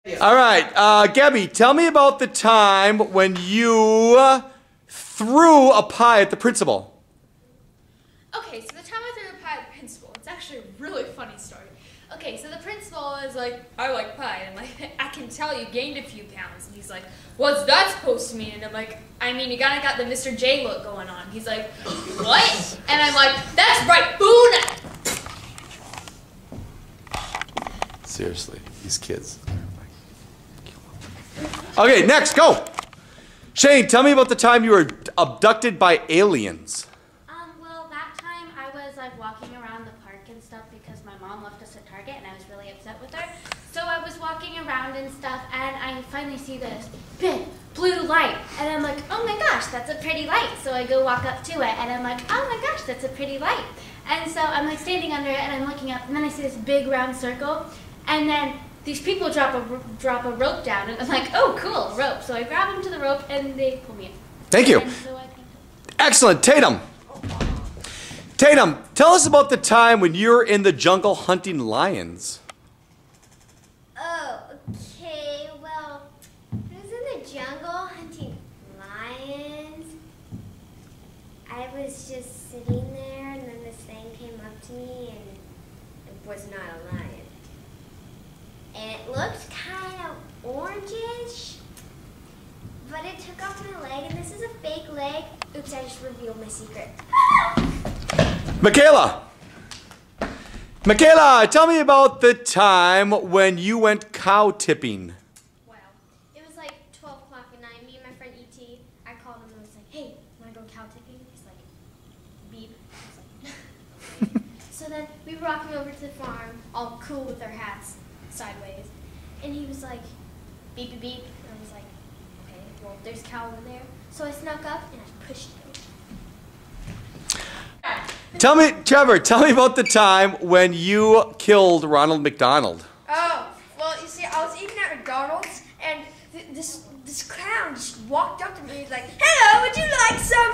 All right, Gabby, tell me about the time when you threw a pie at the principal. Okay, so the time I threw a pie at the principal, it's actually a really funny story. Okay, so the principal is like, I like pie, and I'm like, I can tell you gained a few pounds. And he's like, what's that supposed to mean? And I'm like, I mean, you kinda got the Mr. J look going on. He's like, what? And I'm like, that's right, boona! Seriously, these kids. Okay, next, go. Shane, tell me about the time you were abducted by aliens. Well, that time I was like walking around the park and stuff because my mom left us at Target and I was really upset with her. So I was walking around and stuff and I finally see this big blue light and I'm like, oh my gosh, that's a pretty light. So I go walk up to it and I'm like, oh my gosh, that's a pretty light. And so I'm like standing under it and I'm looking up and then I see this big round circle and then these people drop a rope down, and I'm like, oh, cool, a rope. So I grab them to the rope, and they pull me in. Thank you. So Excellent. Tatum. Tatum, tell us about the time when you were in the jungle hunting lions. Oh, okay, well, I was in the jungle hunting lions. I was just sitting there, and then this thing came up to me, and it was not a lion. And it looked kind of orangish, but it took off my leg, and this is a fake leg. Oops, I just revealed my secret. Michaela. Michaela, tell me about the time when you went cow tipping. Wow. It was like 12 o'clock at night. Me and my friend E.T., I called him and was like, hey, wanna go cow tipping? He's like, beep. I was like, so then we were walking over to the farm, all cool with our hats sideways, and he was like, beep, beep, beep, and I was like, okay, well, there's a cow over there. So I snuck up and I pushed him. Tell me, Trevor, tell me about the time when you killed Ronald McDonald. Oh, well, you see, I was eating at McDonald's, and this clown just walked up to me. He's like, hello, would you like some,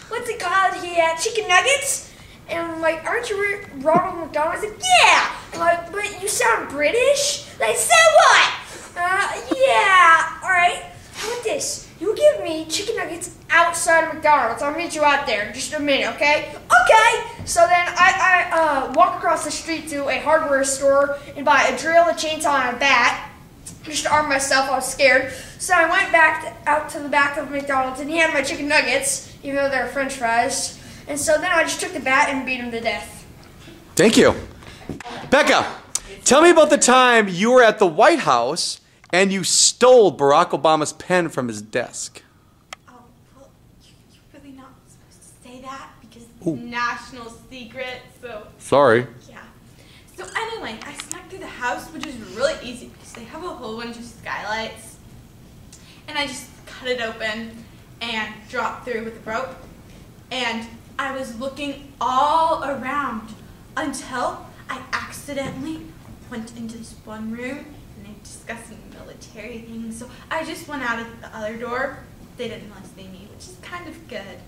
what's it called here, chicken nuggets? And I'm like, aren't you Ronald McDonald? He's like, yeah. I'm like, but you sound British. Like, so what? Yeah, all right. How about this? You give me chicken nuggets outside of McDonald's. I'll meet you out there in just a minute, okay? Okay. So then I walk across the street to a hardware store and buy a drill, a chainsaw, and a bat. Just to arm myself. I was scared. So I went out to the back of McDonald's, and he had my chicken nuggets, even though they were French fries. And so then I just took the bat and beat him to death. Thank you. Becca, tell me about the time you were at the White House and you stole Barack Obama's pen from his desk. Oh, well, you're really not supposed to say that because it's a national secret, so... Sorry. Yeah. So anyway, I snuck through the house, which is really easy because they have a whole bunch of skylights. And I just cut it open and dropped through with a rope. And I was looking all around until I accidentally went into this one room and they were discussing military things. So I just went out of the other door. They didn't want to see me, which is kind of good.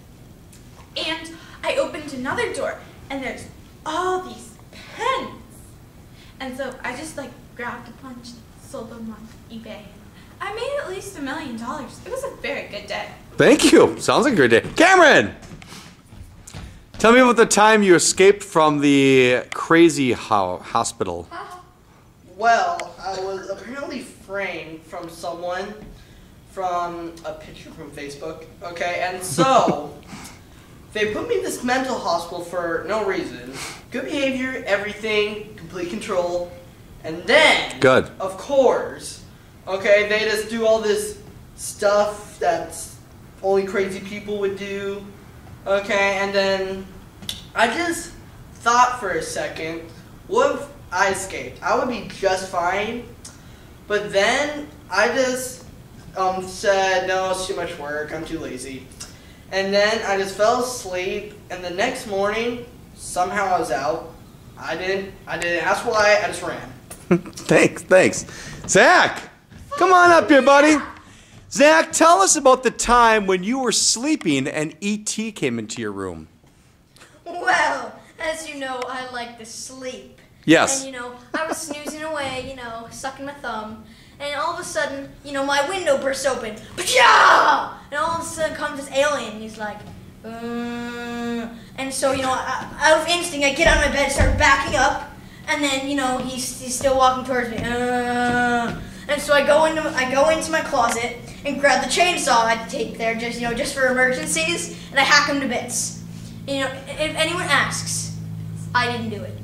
And I opened another door and there's all these pens. And so I just like grabbed a bunch, sold them on eBay. I made at least $1 million. It was a very good day. Thank you. Sounds like a great day. Cameron! Tell me about the time you escaped from the crazy hospital. Well, I was apparently framed from someone from a picture from Facebook, okay? And so, they put me in this mental hospital for no reason. Good behavior, everything, complete control. And then, good. Of course, okay, they just do all this stuff that only crazy people would do. Okay, and then I just thought for a second, what if I escaped? I would be just fine. But then I just said, no, it's too much work, I'm too lazy. And then I just fell asleep, and the next morning, somehow I was out. I didn't ask why, I just ran. Thanks. Zach, come on up here, buddy. Zach, tell us about the time when you were sleeping and E.T. came into your room. Well, as you know, I like to sleep. Yes. And, I was snoozing away, sucking my thumb. and all of a sudden, you know, my window bursts open. Pshaw! And all of a sudden comes this alien, and he's like, and so, you know, out of instinct, I get out of my bed, start backing up, and then, you know, he's still walking towards me. And so I go into my closet and grab the chainsaw I take there, just for emergencies, and I hack him to bits. You know, if anyone asks, I didn't do it.